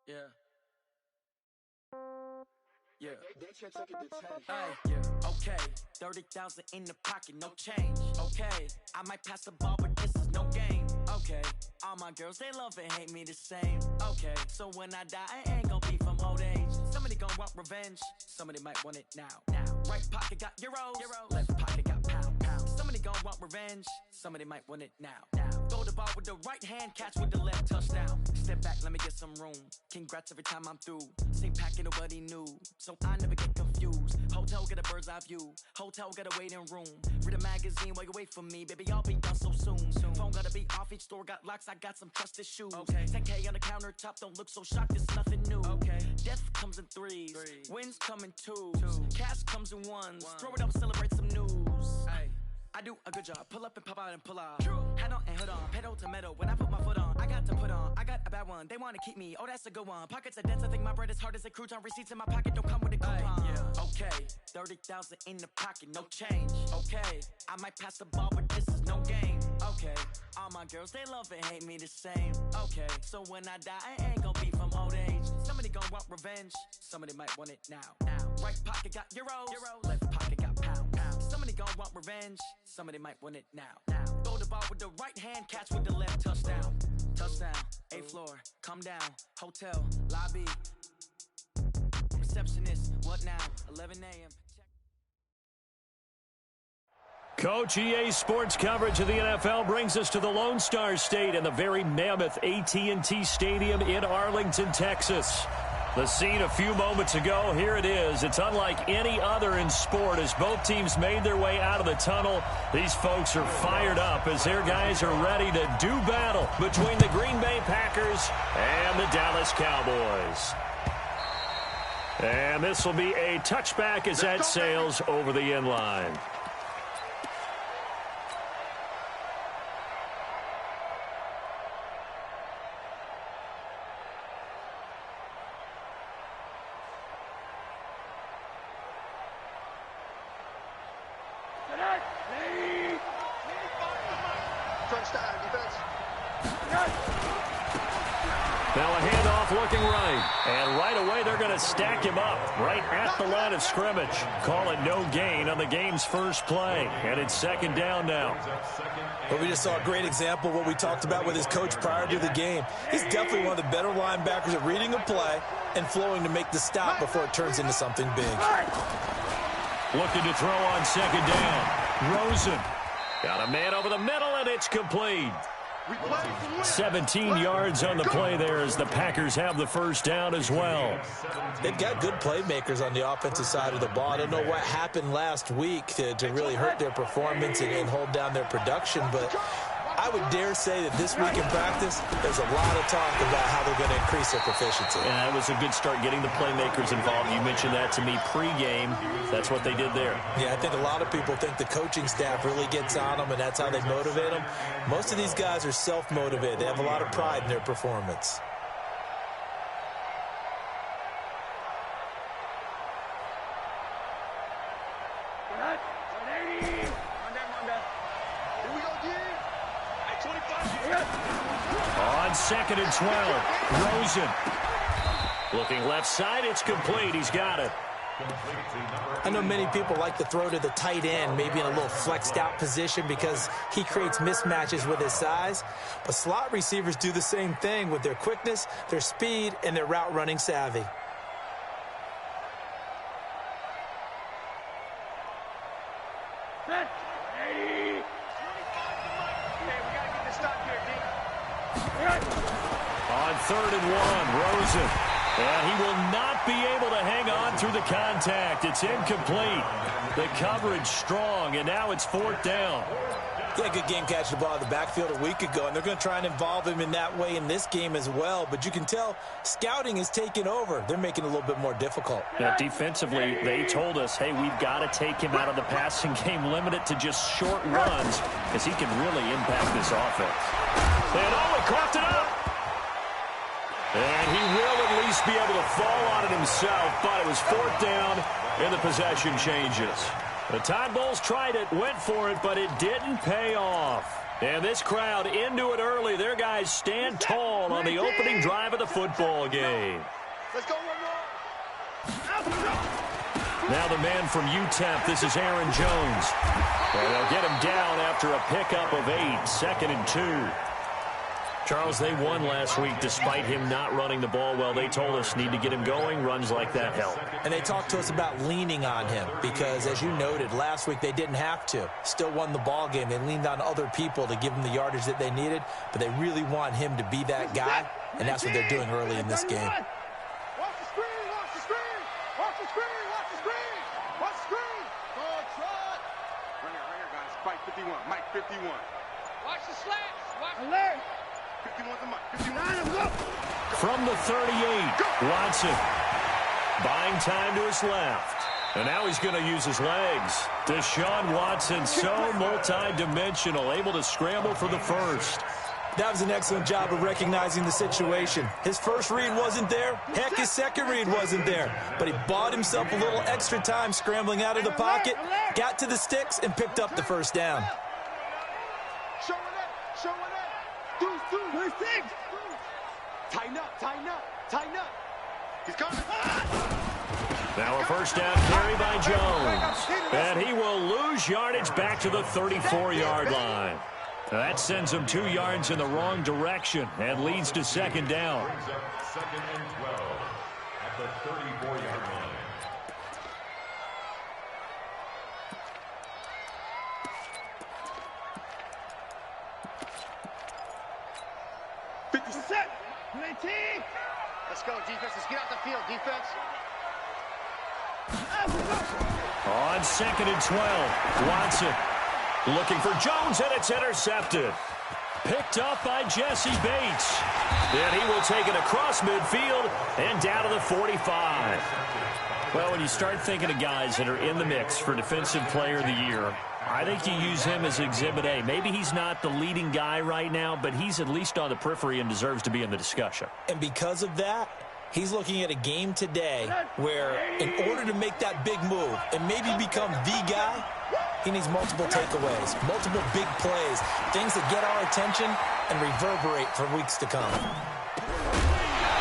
Yeah. Yeah. Hey, yeah. Okay, 30,000 in the pocket, no change. Okay, I might pass the ball, but this is no game. Okay, all my girls, they love and hate me the same. Okay, so when I die, I ain't gon' be from old age. Somebody gon' want revenge, somebody might want it now. Right pocket got euros, left pocket got pound. Somebody gon' want revenge, somebody might want it now. Throw the ball with the right hand, catch with the left, touchdown. Step back, let me get some room. Congrats every time I'm through. Same packet, nobody knew, so I never get confused. Hotel get a bird's eye view, hotel got a waiting room. Read a magazine while you wait for me, baby, I'll be done so soon. Phone gotta be off, each store got locks, I got some trusted shoes. 10K on the countertop, don't look so shocked, it's nothing new. Death comes in threes, wins come in twos, cash comes in ones. Throw it up, celebrate some news. I do a good job, pull up and pop out and pull out. Hat on and hood on, pedal to metal. When I put my foot on, I got to put on. I got a bad one, they wanna keep me, oh that's a good one. Pockets are dense, I think my bread is hard as a crouton. Receipts in my pocket don't come with a coupon. Okay, 30,000 in the pocket, no change. Okay, I might pass the ball, but this is no game. Okay, all my girls, they love and hate me the same. Okay, so when I die, I ain't gon' be from old age. Somebody gon' want revenge, somebody might want it now. Right pocket got euros, left pocket got pound. Somebody gon' want revenge, somebody might want it now. Throw the ball with the right hand, catch with the left, touchdown. Touchdown, 8th floor, come down, hotel, lobby. Receptionist, what now? 11 a.m. Coach, EA Sports coverage of the NFL brings us to the Lone Star State and the very mammoth AT&T Stadium in Arlington, Texas. The scene a few moments ago, here it is. It's unlike any other in sport as both teams made their way out of the tunnel. These folks are fired up as their guys are ready to do battle between the Green Bay Packers and the Dallas Cowboys. And this will be a touchback as that sails over the end line. Now a handoff looking right. And right away they're going to stack him up right at the line of scrimmage. Call it no gain on the game's first play. And it's second down now. Well, we just saw a great example of what we talked about with his coach prior to the game. He's definitely one of the better linebackers at reading a play and flowing to make the stop before it turns into something big. Looking to throw on second down. Rosen. Got a man over the middle, and it's complete. 17 yards on the play there as the Packers have the first down as well. They've got good playmakers on the offensive side of the ball. I don't know what happened last week to really hurt their performance and hold down their production, but I would dare say that this week in practice, there's a lot of talk about how they're going to increase their proficiency. Yeah, that was a good start getting the playmakers involved. You mentioned that to me pregame. That's what they did there. Yeah, I think a lot of people think the coaching staff really gets on them, and that's how they motivate them. Most of these guys are self-motivated. They have a lot of pride in their performance. On second and 12, Rosen. Looking left side, it's complete. He's got it. I know many people like to throw to the tight end, maybe in a little flexed out position because he creates mismatches with his size. But slot receivers do the same thing with their quickness, their speed, and their route running savvy. On 3rd and 1, Rosen. And he will not be able to hang on through the contact. It's incomplete. The coverage strong, and now it's 4th down. Yeah, good game catching the ball in the backfield a week ago, and they're going to try and involve him in that way in this game as well. But you can tell scouting is taking over. They're making it a little bit more difficult. Now, defensively, they told us, hey, we've got to take him out of the passing game, limit it to just short runs, because he can really impact this offense. And he coughed it up. And he will at least be able to fall on it himself, but it was 4th down, and the possession changes. The Tide Bulls tried it, went for it, but it didn't pay off. And this crowd into it early. Their guys stand tall on the opening drive of the football game. Let's go one more. Now the man from UTEP, this is Aaron Jones. And they'll get him down after a pickup of 8, 2nd and 2. Charles, they won last week despite him not running the ball well. They told us need to get him going. Runs like that help. And they talked to us about leaning on him because, as you noted, last week they didn't have to. Still won the ball game. They leaned on other people to give them the yardage that they needed, but they really want him to be that guy, and that's what they're doing early in this game. Watch the screen, watch the screen, watch the screen, watch the screen, watch the screen. Good shot. Right here, guys. Spike 51, Mike 51. Watch the slats. Watch alert. 51's the Mike. 51. From the 38, Watson buying time to his left. And now he's going to use his legs. Deshaun Watson, so multi-dimensional, able to scramble for the first. That was an excellent job of recognizing the situation. His first read wasn't there. Heck, his second read wasn't there. But he bought himself a little extra time scrambling out of the pocket, got to the sticks, and picked up the first down. Show it up. Deuce, six. Tighten up. He's coming. Now a first down carry by Jones. And he will lose yardage back to the 34-yard line. Now that sends him 2 yards in the wrong direction and leads to second down. Second and 12 at the 34-yard line. Let's go, defense. Let's get out the field, defense. On 2nd and 12, Watson looking for Jones, and it's intercepted. Picked up by Jesse Bates. And he will take it across midfield and down to the 45. Well, when you start thinking of guys that are in the mix for Defensive Player of the Year, I think you use him as Exhibit A. Maybe he's not the leading guy right now, but he's at least on the periphery and deserves to be in the discussion. And because of that, he's looking at a game today where in order to make that big move and maybe become the guy, he needs multiple takeaways, multiple big plays, things that get our attention and reverberate for weeks to come.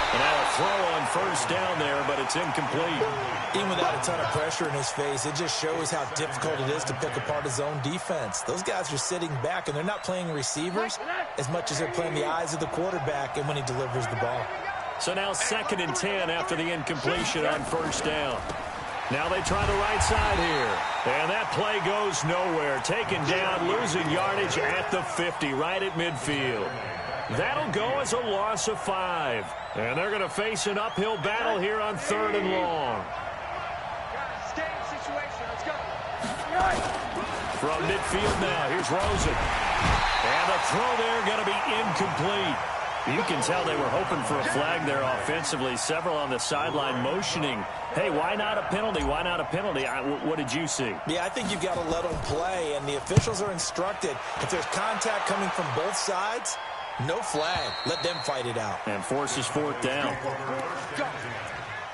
And now a throw on first down there, but it's incomplete. Even without a ton of pressure in his face, it just shows how difficult it is to pick apart his own defense. Those guys are sitting back, and they're not playing receivers as much as they're playing the eyes of the quarterback and when he delivers the ball. So now 2nd and 10 after the incompletion on first down. Now they try the right side here. And that play goes nowhere. Taken down, losing yardage at the 50, right at midfield. That'll go as a loss of 5. And they're going to face an uphill battle here on 3rd and long. Stay in situation. Let's go. From midfield now, here's Rosen. And the throw there going to be incomplete. You can tell they were hoping for a flag there offensively. Several on the sideline motioning, hey, why not a penalty? Why not a penalty? What did you see? Yeah, I think you've got to let them play, and the officials are instructed. If there's contact coming from both sides, no flag. Let them fight it out. And forces 4th down.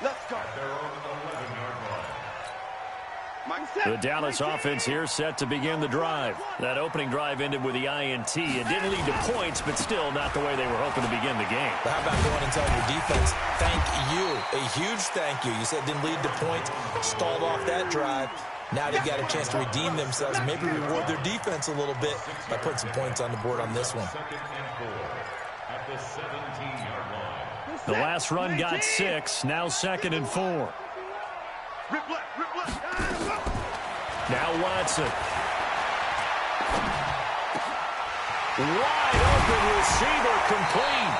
Let's go. The Dallas offense here set to begin the drive. That opening drive ended with the INT. It didn't lead to points, but still not the way they were hoping to begin the game. But how about going and telling your defense, thank you, a huge thank you. You said it didn't lead to points, stalled off that drive. Now they've got a chance to redeem themselves, maybe reward their defense a little bit by putting some points on the board on this one. At the 17-yard line. The last run got 6, now 2nd and 4. Rip left. Now Watson. Wide open receiver complete.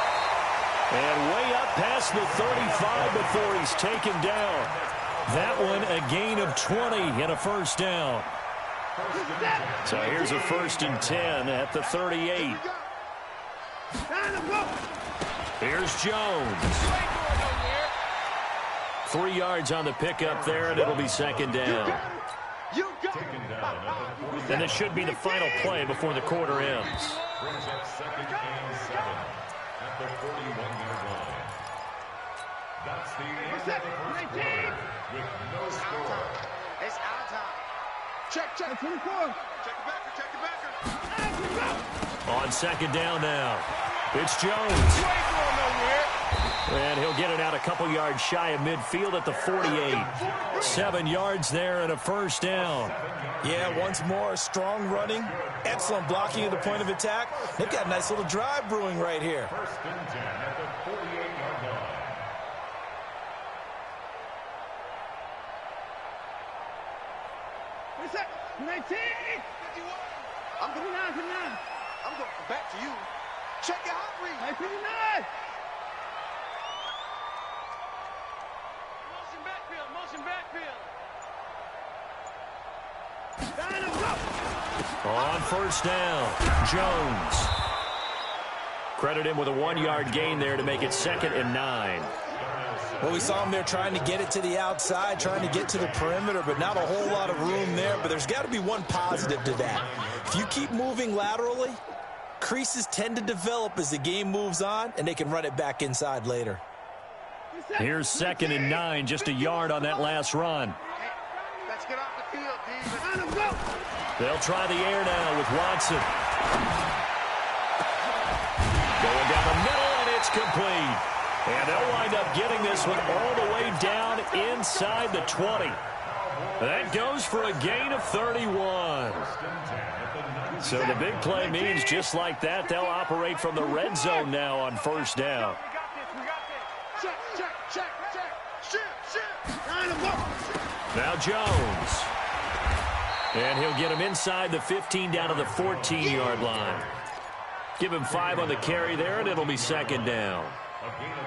And way up past the 35 before he's taken down. That one a gain of 20 and a first down. So here's a 1st and 10 at the 38. Here's Jones. 3 yards on the pickup there, and it'll be 2nd down. And this should be the final play before the quarter ends. Brings up 2nd and 7 at the 41-yard line. That's the end of the first quarter with no score. It's out of time. Check. 24. Check the backer. On second down now, it's Jones. And he'll get it out a couple yards shy of midfield at the 48. 7 yards there and a first down. Yeah, once more, strong running, excellent blocking at the point of attack. They've got a nice little drive brewing right here. First and 10 at the 48-yard line. What's that? 19. I'm going back to you. Check your hot read. 59. Motion backfield. On first down, Jones. Credit him with a 1-yard gain there to make it 2nd and 9. Well, we saw him there trying to get it to the outside, trying to get to the perimeter, but not a whole lot of room there. But there's got to be one positive to that. If you keep moving laterally, creases tend to develop as the game moves on, and they can run it back inside later. Here's 2nd and 9, just a yard on that last run. Let's get off the field, D. They'll try the air now with Watson. Going down the middle, and it's complete. And they'll wind up getting this one all the way down inside the 20. That goes for a gain of 31. So the big play means just like that, they'll operate from the red zone now on first down. Now Jones. And he'll get him inside the 15 down to the 14-yard line. Give him 5 on the carry there, and it'll be 2nd down.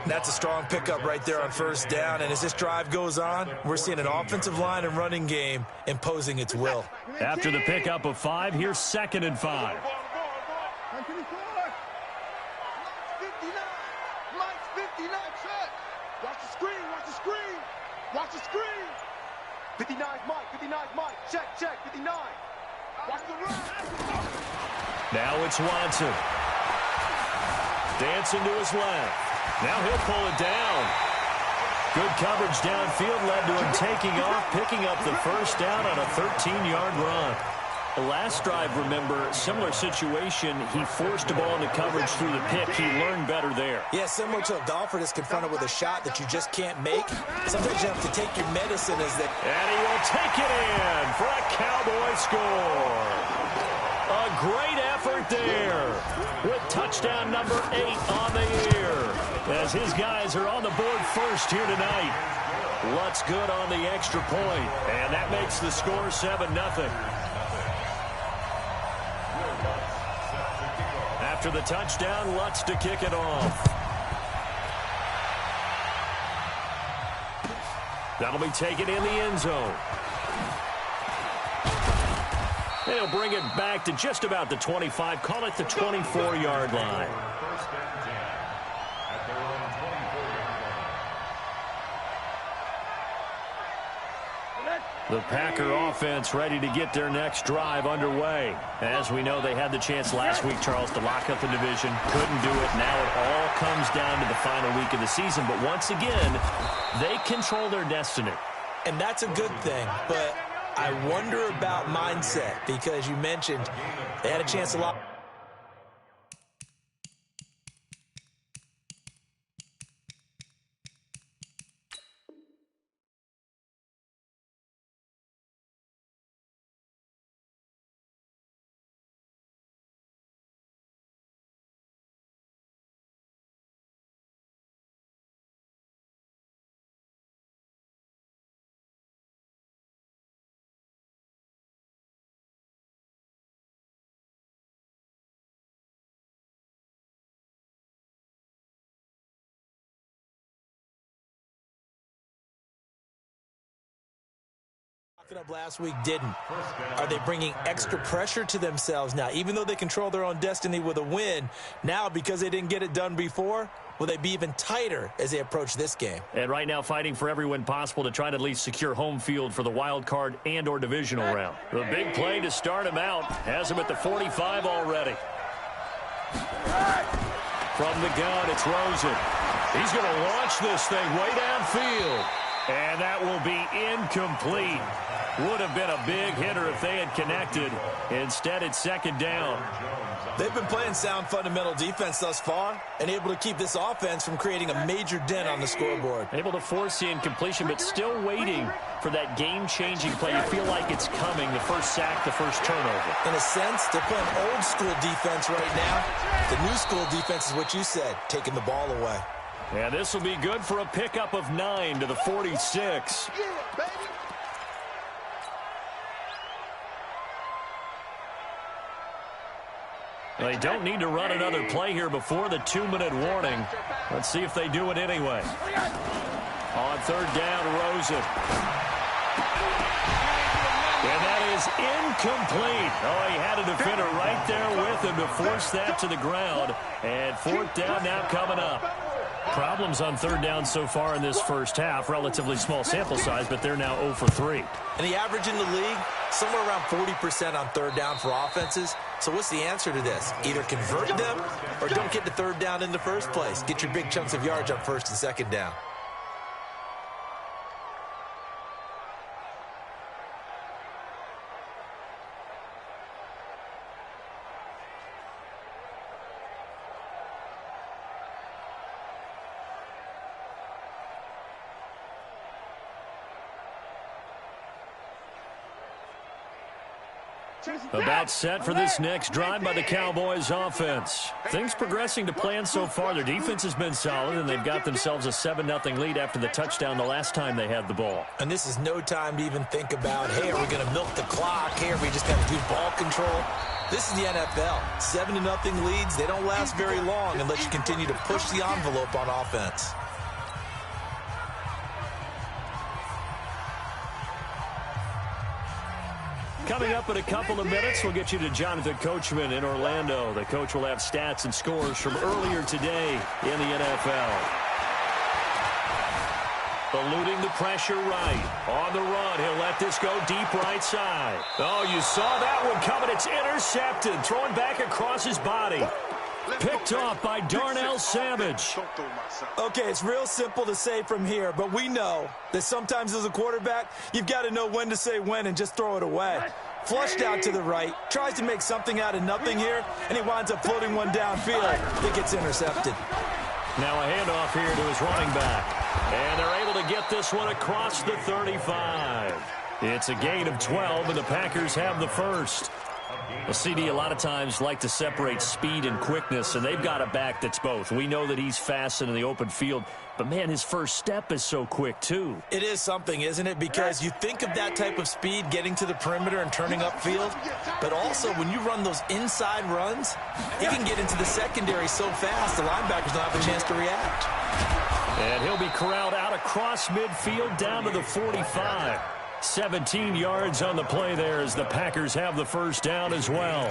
That's a strong pickup right there on first down. And as this drive goes on, we're seeing an offensive line and running game imposing its will. After the pickup of 5, here's 2nd and 5. 59. Mike's 59. Check. Watch the screen. Watch the screen. 59's Mike. Check. 59. Watch the run. Now it's Watson. Dancing to his left. Now he'll pull it down. Good coverage downfield led to him taking off, picking up the first down on a 13-yard run. The last drive, remember, similar situation. He forced a ball into coverage through the pick. He learned better there. Yeah, similar to a golfer that's confronted with a shot that you just can't make. Sometimes you have to take your medicine as that. And he will take it in for a Cowboy score. A great effort there with touchdown number 8 on the year as his guys are on the board first here tonight. Lutz good on the extra point, and that makes the score 7-0. After the touchdown, Lutz to kick it off. That'll be taken in the end zone. They'll bring it back to just about the 25. Call it the 24-yard line. First and 10 at their own 24-yard line. The Packer offense ready to get their next drive underway. As we know, they had the chance last week, Charles, to lock up the division. Couldn't do it. Now it all comes down to the final week of the season. But once again, they control their destiny. And that's a good thing, but I wonder about mindset because you mentioned they had a chance to lock. Up last week didn't. Are they bringing extra pressure to themselves now? Even though they control their own destiny with a win, now because they didn't get it done before, will they be even tighter as they approach this game? And right now fighting for every win possible to try to at least secure home field for the wild card and or divisional round. The big play to start him out has him at the 45 already. From the gun, it's Rosen. He's going to launch this thing way downfield. And that will be incomplete. Would have been a big hitter if they had connected. Instead, it's second down. They've been playing sound fundamental defense thus far and able to keep this offense from creating a major dent on the scoreboard. Able to force the incompletion, but still waiting for that game-changing play. You feel like it's coming, the first sack, the first turnover. In a sense, they're playing old-school defense right now. The new-school defense is what you said, taking the ball away. And this will be good for a pickup of 9 to the 46. Yeah, baby. They don't need to run another play here before the 2-minute warning. Let's see if they do it anyway. On third down, Rosen. And that is incomplete. Oh, he had a defender right there with him to force that to the ground. And fourth down now coming up. Problems on third down so far in this first half. Relatively small sample size, but they're now 0 for 3. And the average in the league, somewhere around 40% on third down for offenses. So what's the answer to this? Either convert them or don't get to third down in the first place. Get your big chunks of yards on first and second down. About set for this next drive by the Cowboys offense. Things progressing to plan so far. Their defense has been solid, and they've got themselves a 7-0 lead after the touchdown the last time they had the ball. And this is no time to even think about, hey, are we going to milk the clock? Hey, are we just going to do ball control? This is the NFL. 7-0 leads, they don't last very long unless you continue to push the envelope on offense. Coming up in a couple of minutes, we'll get you to Jonathan Coachman in Orlando. The coach will have stats and scores from earlier today in the NFL. Eluding the pressure right. On the run, he'll let this go deep right side. Oh, you saw that one coming. It's intercepted. Throwing back across his body. Picked off by Darnell Savage. Okay, it's real simple to say from here, but we know that sometimes as a quarterback, you've got to know when to say when and just throw it away. Flushed out to the right, tries to make something out of nothing here, and he winds up floating one downfield. It gets intercepted. Now a handoff here to his running back. And they're able to get this one across the 35. It's a gain of 12, and the Packers have the first. Well, CD, a lot of times like to separate speed and quickness, and they've got a back that's both. We know that he's fast in the open field, but, man, his first step is so quick, too. It is something, isn't it? Because you think of that type of speed getting to the perimeter and turning upfield, but also when you run those inside runs, he can get into the secondary so fast the linebackers don't have a chance to react. And he'll be corralled out across midfield down to the 45. 17 yards on the play there as the Packers have the first down as well.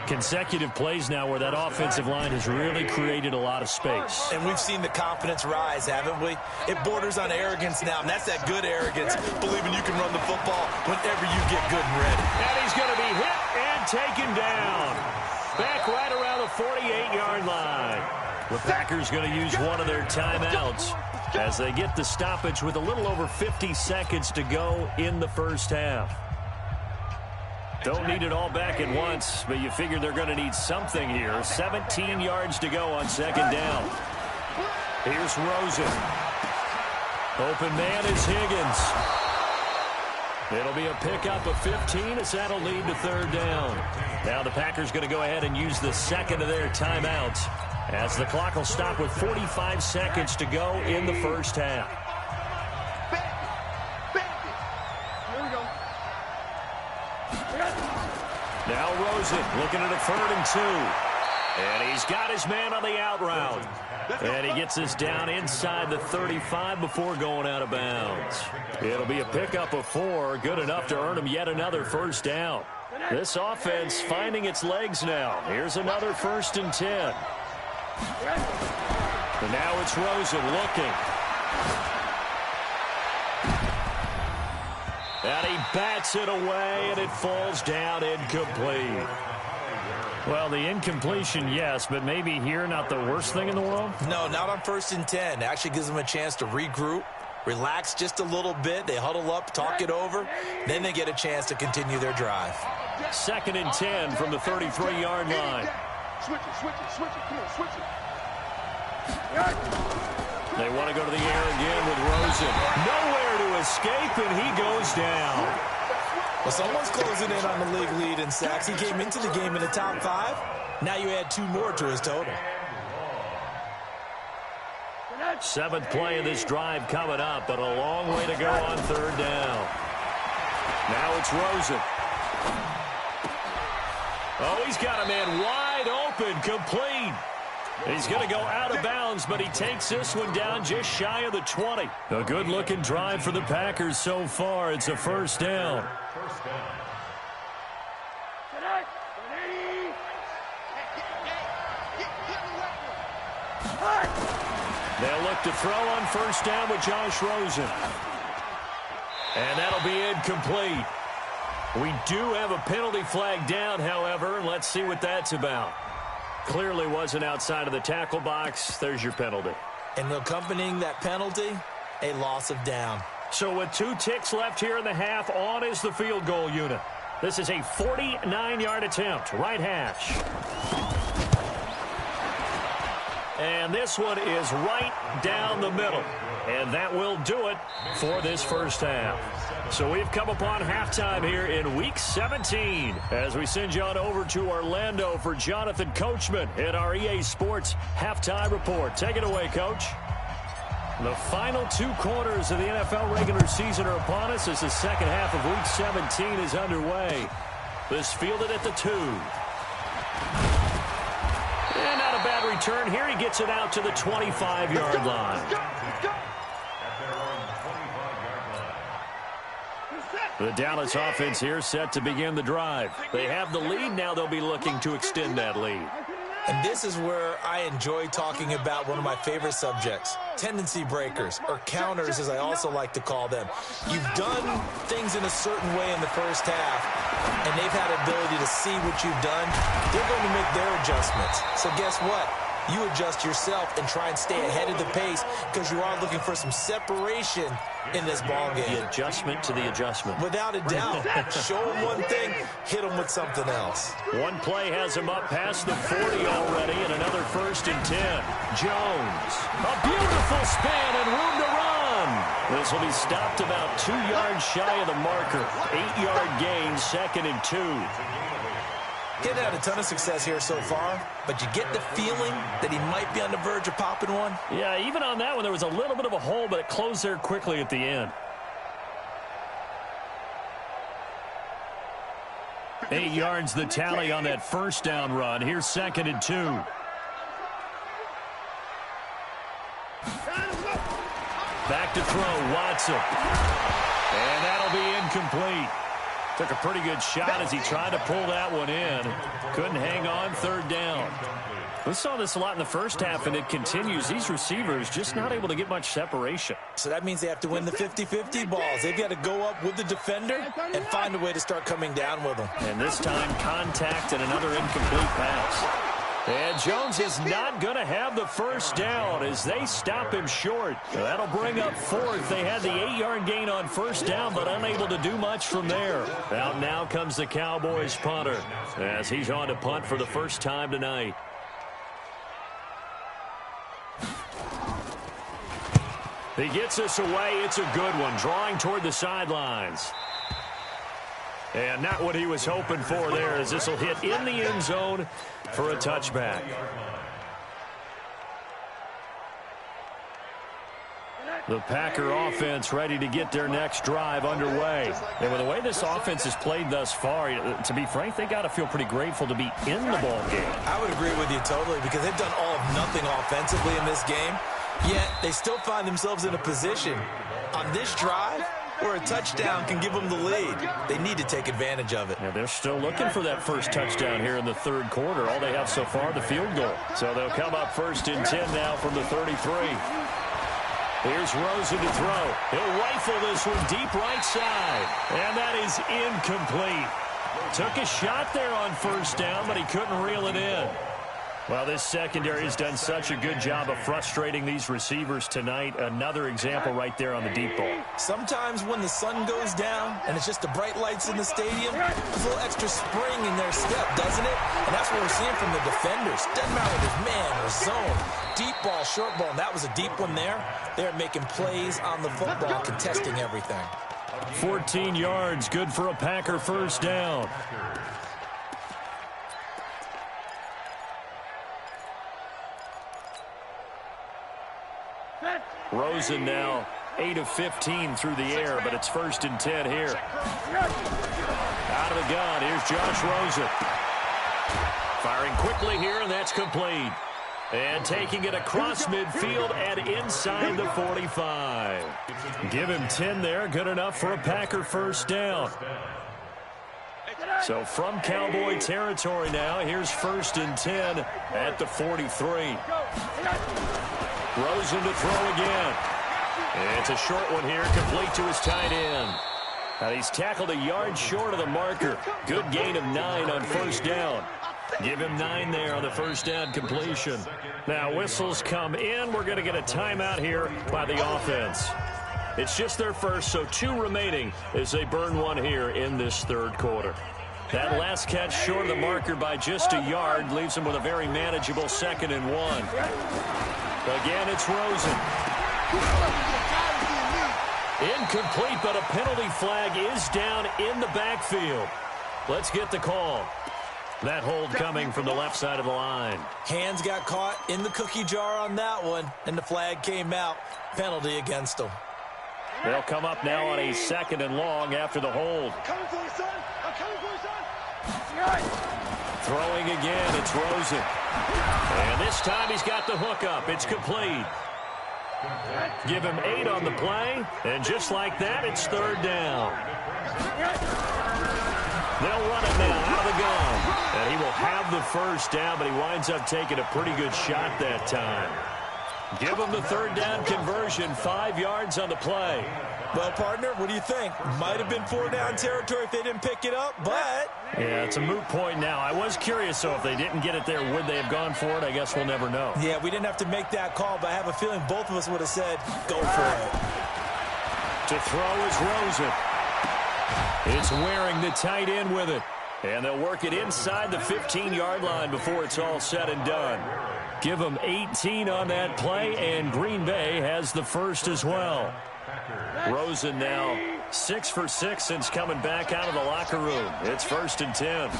Consecutive plays now where that offensive line has really created a lot of space. And we've seen the confidence rise, haven't we? It borders on arrogance now, and that's that good arrogance, believing you can run the football whenever you get good and ready. And he's going to be hit and taken down. Back right around the 48-yard line. The Packers going to use one of their timeouts as they get the stoppage with a little over 50 seconds to go in the first half. Don't need it all back at once, but you figure they're going to need something here. 17 yards to go on second down. Here's Rosen. Open man is Higgins. It'll be a pickup of 15 as that'll lead to third down. Now the Packers going to go ahead and use the second of their timeouts, as the clock will stop with 45 seconds to go in the first half. Here we go. Now Rosen looking at a 3rd and 2. And he's got his man on the out route. And he gets this down inside the 35 before going out of bounds. It'll be a pickup of 4, good enough to earn him yet another first down. This offense finding its legs now. Here's another 1st and 10. And now it's Rosen looking. And he bats it away, and it falls down incomplete. Well, the incompletion, yes, but maybe here not the worst thing in the world? No, not on 1st and 10. Actually gives them a chance to regroup, relax just a little bit. They huddle up, talk it over. Then they get a chance to continue their drive. 2nd and 10 from the 33-yard line. Switch it. Come on, switch it. They want to go to the air again with Rosen. Nowhere to escape, and he goes down. Well, someone's closing in on the league lead in sacks. He came into the game in the top 5. Now you add 2 more to his total. 7th play of this drive coming up, but a long way to go on 3rd down. Now it's Rosen. Oh, he's got a man wide open, complete. He's going to go out of bounds, but he takes this one down just shy of the 20. A good-looking drive for the Packers so far. It's a 1st down. They'll look to throw on 1st down with Josh Rosen. And that'll be incomplete. We do have a penalty flag down, however. Let's see what that's about. Clearly wasn't outside of the tackle box. There's your penalty. And accompanying that penalty, a loss of down. So with 2 ticks left here in the half, on is the field goal unit. This is a 49-yard attempt, right hash. And this one is right down the middle. And that will do it for this 1st half. So we've come upon halftime here in Week 17 as we send you on over to Orlando for Jonathan Coachman in our EA Sports Halftime Report. Take it away, Coach. The final 2 quarters of the NFL regular season are upon us as the 2nd half of Week 17 is underway. This fielded at the 2. And not a bad return here. He gets it out to the 25-yard line. The Dallas offense here set to begin the drive. They have the lead. Now they'll be looking to extend that lead. And this is where I enjoy talking about one of my favorite subjects, tendency breakers, or counters as I also like to call them. You've done things in a certain way in the 1st half, and they've had ability to see what you've done. They're going to make their adjustments. So guess what? You adjust yourself and try and stay ahead of the pace because you are looking for some separation in this ballgame. The adjustment to the adjustment. Without a doubt. Show them one thing, hit them with something else. One play has him up past the 40 already, and another 1st and 10. Jones. A beautiful span and room to run. This will be stopped about 2 yards shy of the marker. 8-yard gain, 2nd and 2. Getting had a ton of success here so far, but you get the feeling that he might be on the verge of popping one. Yeah, even on that one, there was a little bit of a hole, but it closed there quickly at the end. 8 yards the tally on that 1st down run. Here's 2nd and 2. Back to throw, Watson. And that'll be incomplete. Took a pretty good shot as he tried to pull that one in. Couldn't hang on, 3rd down. We saw this a lot in the 1st half, and it continues. These receivers just not able to get much separation. So that means they have to win the 50-50 balls. They've got to go up with the defender and find a way to start coming down with them. And this time, contact and another incomplete pass. And Jones is not going to have the 1st down as they stop him short. That'll bring up 4th. They had the 8-yard gain on 1st down, but unable to do much from there. Out now comes the Cowboys punter as he's on to punt for the 1st time tonight. He gets us away. It's a good one, drawing toward the sidelines. And not what he was hoping for there, as this will hit in the end zone for a touchback. The Packer offense ready to get their next drive underway. And with the way this offense has played thus far, to be frank, they got to feel pretty grateful to be in the ball game. I would agree with you totally because they've done all of nothing offensively in this game, yet they still find themselves in a position on this drive where a touchdown can give them the lead. They need to take advantage of it. Yeah, they're still looking for that 1st touchdown here in the 3rd quarter. All they have so far, the field goal. So they'll come up 1st and 10 now from the 33. Here's Rosen to throw. He'll rifle this one deep right side. And that is incomplete. Took a shot there on 1st down, but he couldn't reel it in. Well, this secondary has done such a good job of frustrating these receivers tonight. Another example right there on the deep ball. Sometimes when the sun goes down and it's just the bright lights in the stadium, there's a little extra spring in their step, doesn't it? And that's what we're seeing from the defenders. Doesn't matter if it's man or zone. Deep ball, short ball, and that was a deep one there. They're making plays on the football, contesting everything. 14 yards, good for a Packer first down. Rosen now 8 of 15 through the air, but it's 1st and 10 here. Out of the gun, here's Josh Rosen. Firing quickly here, and that's complete. And taking it across midfield and inside the 45. Give him 10 there, good enough for a Packer first down. So from Cowboy territory now, here's 1st and 10 at the 43. Rosen to throw again. It's a short one here, complete to his tight end. Now he's tackled a yard short of the marker. Good gain of 9 on first down. Give him 9 there on the first down completion. Now whistles come in. We're going to get a timeout here by the offense. It's just their first, so 2 remaining as they burn one here in this third quarter. That last catch short of the marker by just a yard leaves them with a very manageable 2nd and 1. Again, it's Rosen. Incomplete, but a penalty flag is down in the backfield. Let's get the call. That hold coming from the left side of the line. Hands got caught in the cookie jar on that one, and the flag came out. Penalty against them. They'll come up now on a 2nd and long after the hold. Coming for you, son. I'm coming for you, son. Throwing again, it's Rosen. And this time he's got the hook up. It's complete. Give him 8 on the play, and just like that, it's 3rd down. They'll run it now out of the gun. And he will have the first down, but he winds up taking a pretty good shot that time. Give him the 3rd down conversion, 5 yards on the play. Well, partner, what do you think? Might have been 4-down territory if they didn't pick it up, but... Yeah, it's a moot point now. I was curious, so if they didn't get it there, would they have gone for it? I guess we'll never know. Yeah, we didn't have to make that call, but I have a feeling both of us would have said, go for it. To throw is Rosen. It's Waring, the tight end, with it. And they'll work it inside the 15-yard line before it's all said and done. Give them 18 on that play, and Green Bay has the first as well. Rosen now 6 for 6 since coming back out of the locker room. It's 1st and 10.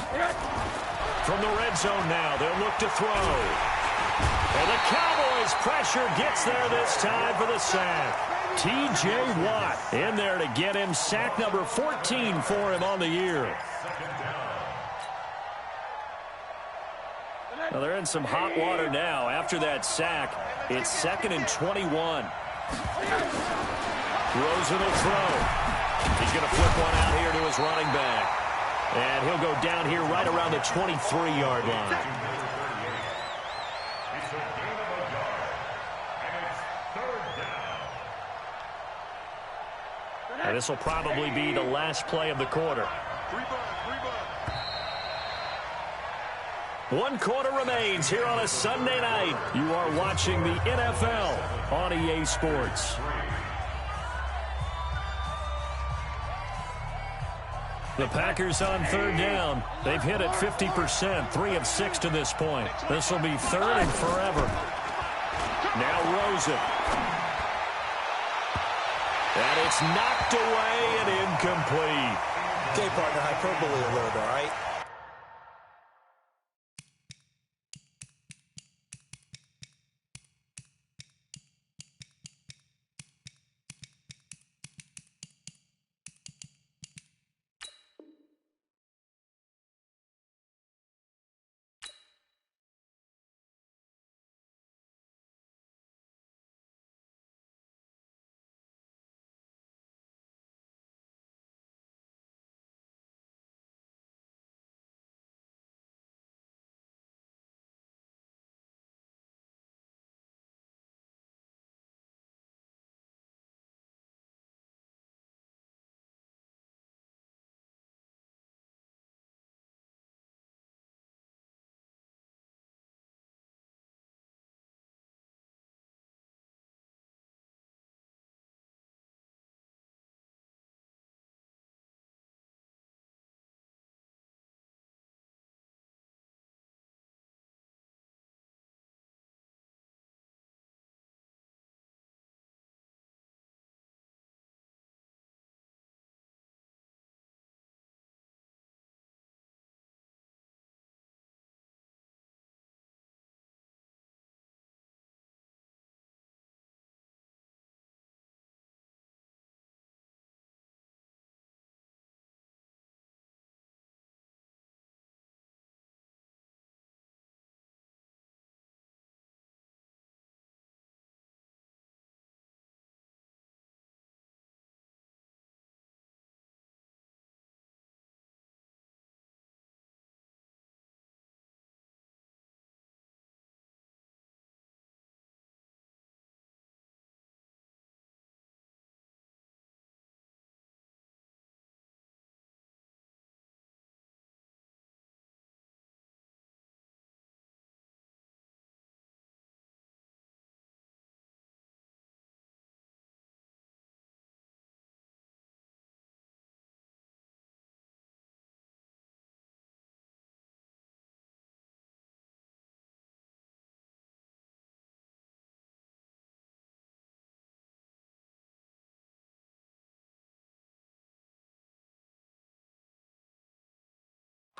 From the red zone now, they'll look to throw. And the Cowboys' pressure gets there this time for the sack. T.J. Watt in there to get him sack number 14 for him on the year. Well, they're in some hot water now. After that sack, it's 2nd and 21. Rosen will throw. He's going to flip one out here to his running back. And he'll go down here right around the 23-yard line. And this will probably be the last play of the quarter. 1 quarter remains here on a Sunday night. You are watching the NFL on EA Sports. The Packers on 3rd down. They've hit it 50%, 3 of 6 to this point. This will be 3rd and forever. Now Rosen. And it's knocked away and incomplete. Okay, partner, hyperbole a little bit, all right?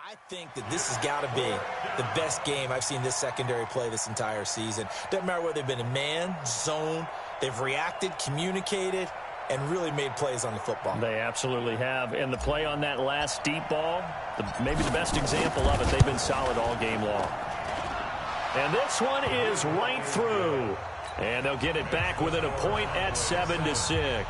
I think that this has got to be the best game I've seen this secondary play this entire season. Doesn't matter whether they've been in man, zone, they've reacted, communicated, and really made plays on the football. They absolutely have. And the play on that last deep ball, maybe the best example of it, they've been solid all game long. And this one is right through. And they'll get it back within a point at 7-6.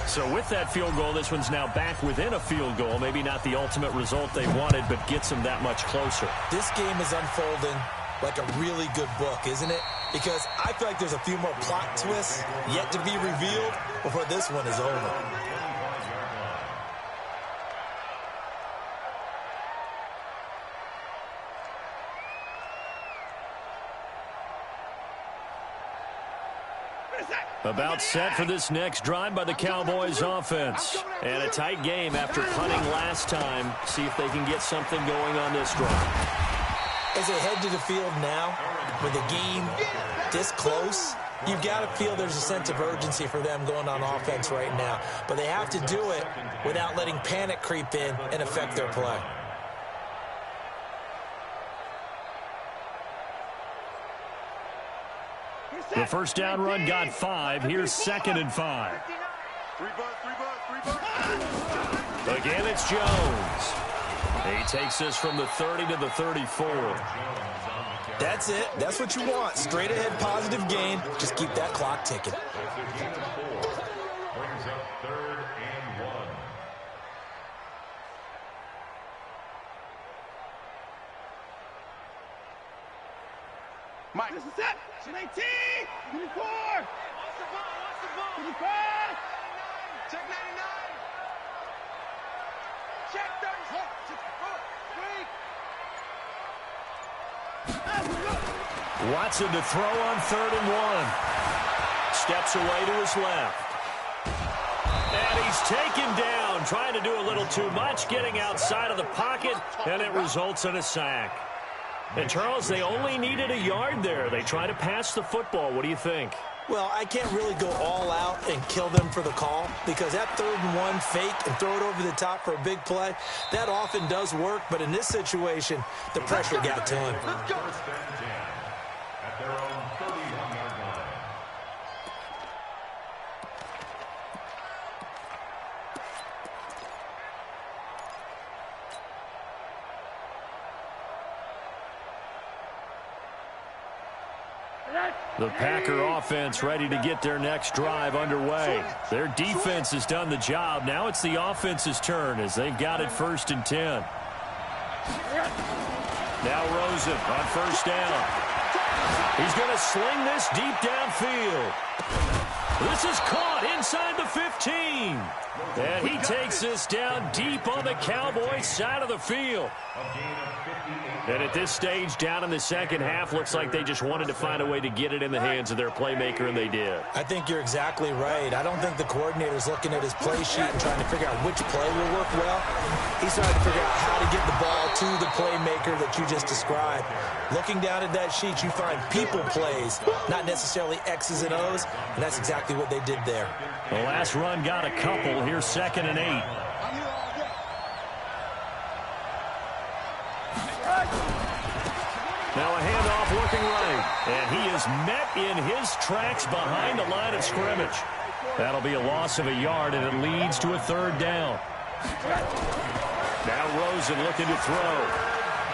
So with that field goal, this one's now back within a field goal. Maybe not the ultimate result they wanted, but gets them that much closer. This game is unfolding like a really good book, isn't it? Because I feel like there's a few more plot twists yet to be revealed before this one is over. About set for this next drive by the Cowboys offense. And a tight game after punting last time. See if they can get something going on this drive. As they head to the field now, with the game this close, you've got to feel there's a sense of urgency for them going on offense right now. But they have to do it without letting panic creep in and affect their play. The first down run got 5. Here's 2nd and 5. Again, it's Jones. He takes this from the 30 to the 34. That's it. That's what you want. Straight ahead positive gain. Just keep that clock ticking. Brings up 3rd and 1. Mike. This is set. 18. 24. 25. Check 99. Check 34. Watson to throw on 3rd and 1. Steps away to his left. And he's taken down, trying to do a little too much, getting outside of the pocket, and it results in a sack. And, Charles, they only needed a yard there. They try to pass the football. What do you think? Well, I can't really go all out and kill them for the call because that 3rd and 1 fake and throw it over the top for a big play, that often does work. But in this situation, the pressure got to him. First and 10 at their own 31-yard line. The Packer offense ready to get their next drive underway. Their defense has done the job. Now it's the offense's turn as they've got it 1st and 10. Now Rosen on 1st down. He's going to sling this deep downfield. This is caught inside the 15. And he takes this down deep on the Cowboys side of the field. And at this stage, down in the second half, looks like they just wanted to find a way to get it in the hands of their playmaker, and they did. I think you're exactly right. I don't think the coordinator's looking at his play sheet and trying to figure out which play will work well. He's trying to figure out how to get the ball to the playmaker that you just described. Looking down at that sheet, you find people plays, not necessarily X's and O's, and that's exactly what they did there. The last run got a couple. Here's 2nd and 8. Now a handoff looking right. And he is met in his tracks behind the line of scrimmage. That'll be a loss of a yard, and it leads to a 3rd down. Now Rosen looking to throw.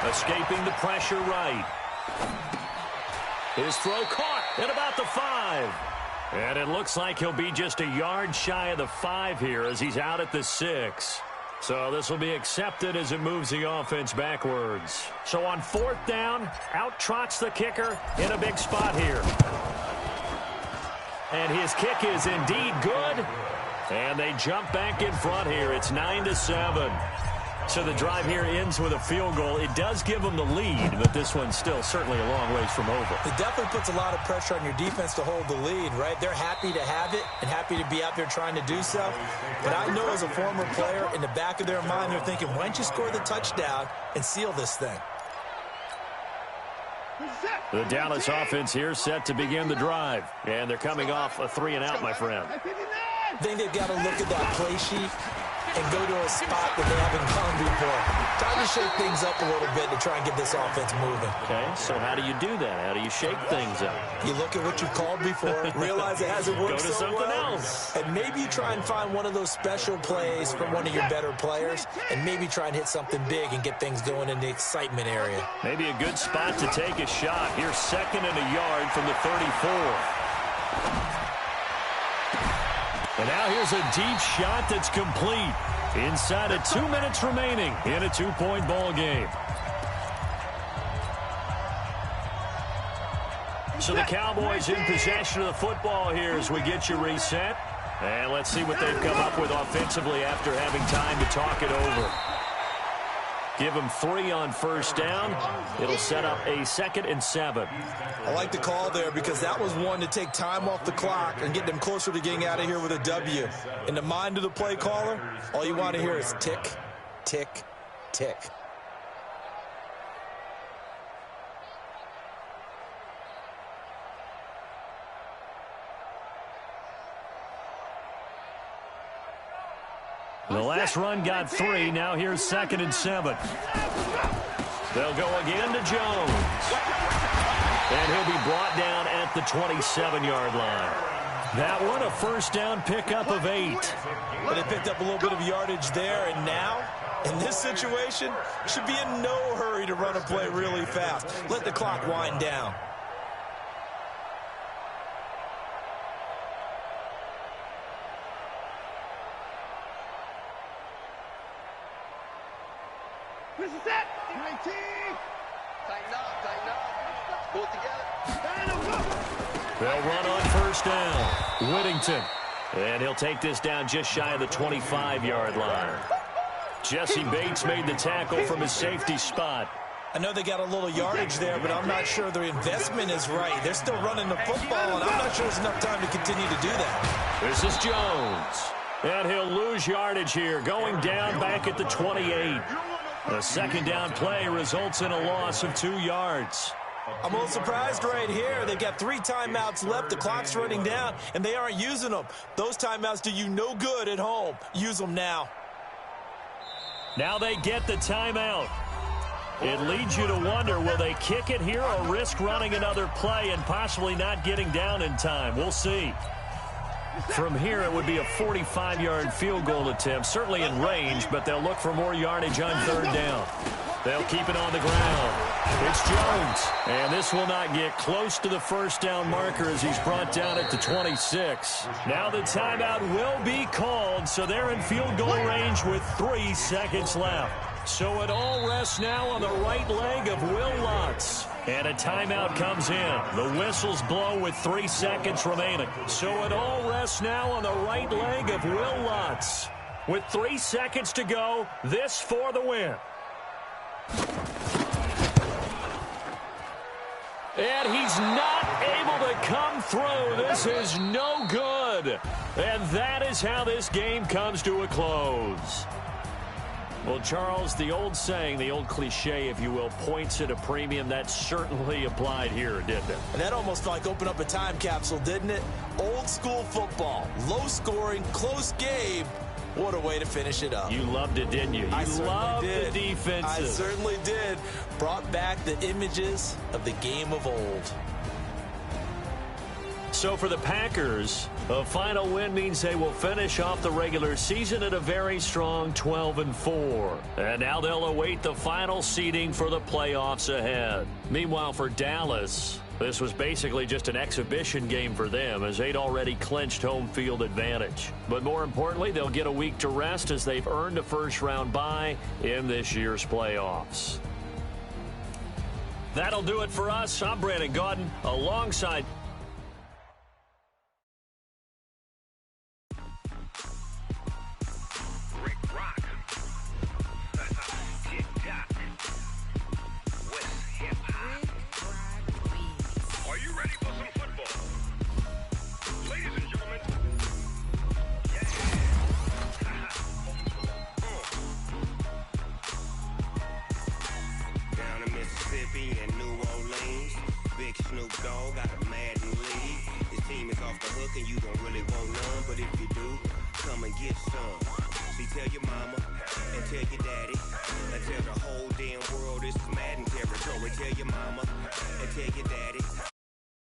Escaping the pressure right. His throw caught at about the 5. And it looks like he'll be just a yard shy of the 5 here as he's out at the 6. So this will be accepted as it moves the offense backwards. So on 4th down, out trots the kicker in a big spot here. And his kick is indeed good. And they jump back in front here. It's 9-7. So the drive here ends with a field goal. It does give them the lead, but this one's still certainly a long ways from over. It definitely puts a lot of pressure on your defense to hold the lead, right? They're happy to have it and happy to be out there trying to do so. But I know as a former player, in the back of their mind, they're thinking, why don't you score the touchdown and seal this thing? The Dallas offense here set to begin the drive. And they're coming off a 3-and-out, my friend. I think they've got to look at that play sheet and go to a spot that they haven't gone before. Time to shake things up a little bit to try and get this offense moving. Okay, so how do you do that? How do you shake things up? You look at what you called before, realize it hasn't worked Go to so something well, else. and maybe you try and find one of those special plays from one of your better players, and maybe try and hit something big and get things going in the excitement area. Maybe a good spot to take a shot. Here's 2nd and a yard from the 34. And now here's a deep shot that's complete. Inside of 2 minutes remaining in a 2-point ball game. So the Cowboys in possession of the football here as we get you reset. And let's see what they've come up with offensively after having time to talk it over. Give them 3 on first down. It'll set up a 2nd and 7. I like the call there because that was one to take time off the clock and get them closer to getting out of here with a W. In the mind of the play caller, all you want to hear is tick, tick, tick. The last run got 3. Now here's 2nd and 7. They'll go again to Jones. And he'll be brought down at the 27-yard line. That one, a first down pickup of 8. But they picked up a little bit of yardage there, and now, in this situation, should be in no hurry to run a play really fast. Let the clock wind down. This is it. 19. Tighten up. Pull it together. They'll run on first down. Whittington. And he'll take this down just shy of the 25-yard line. Jesse Bates made the tackle from his safety spot. I know they got a little yardage there, but I'm not sure their investment is right. They're still running the football, and I'm not sure there's enough time to continue to do that. This is Jones. And he'll lose yardage here, going down back at the 28. The 2nd down play results in a loss of 2 yards. I'm a little surprised right here. They've got 3 timeouts left. The clock's running down, and they aren't using them. Those timeouts do you no good at home. Use them now. Now they get the timeout. It leads you to wonder, will they kick it here or risk running another play and possibly not getting down in time? We'll see. From here, it would be a 45-yard field goal attempt, certainly in range, but they'll look for more yardage on 3rd down. They'll keep it on the ground. It's Jones, and this will not get close to the first down marker as he's brought down at the 26. Now the timeout will be called, so they're in field goal range with 3 seconds left. So it all rests now on the right leg of Will Lutz. And a timeout comes in. The whistles blow with 3 seconds remaining. So it all rests now on the right leg of Will Lutz. With 3 seconds to go, this for the win. And he's not able to come through. This is no good. And that is how this game comes to a close. Well, Charles, the old saying, the old cliche, if you will, points at a premium, that certainly applied here, didn't it? And that almost like opened up a time capsule, didn't it? Old school football, low scoring, close game. What a way to finish it up. You loved it, didn't you? You loved the defenses. I certainly did. Brought back the images of the game of old. So for the Packers, a final win means they will finish off the regular season at a very strong 12-4. And now they'll await the final seeding for the playoffs ahead. Meanwhile, for Dallas, this was basically just an exhibition game for them as they'd already clinched home field advantage. But more importantly, they'll get a week to rest as they've earned a first-round bye in this year's playoffs. That'll do it for us. I'm Brandon Gaudin alongside and you don't really want none, but if you do, come and get some. See, tell your mama and tell your daddy and tell the whole damn world this is Madden territory. Tell your mama and tell your daddy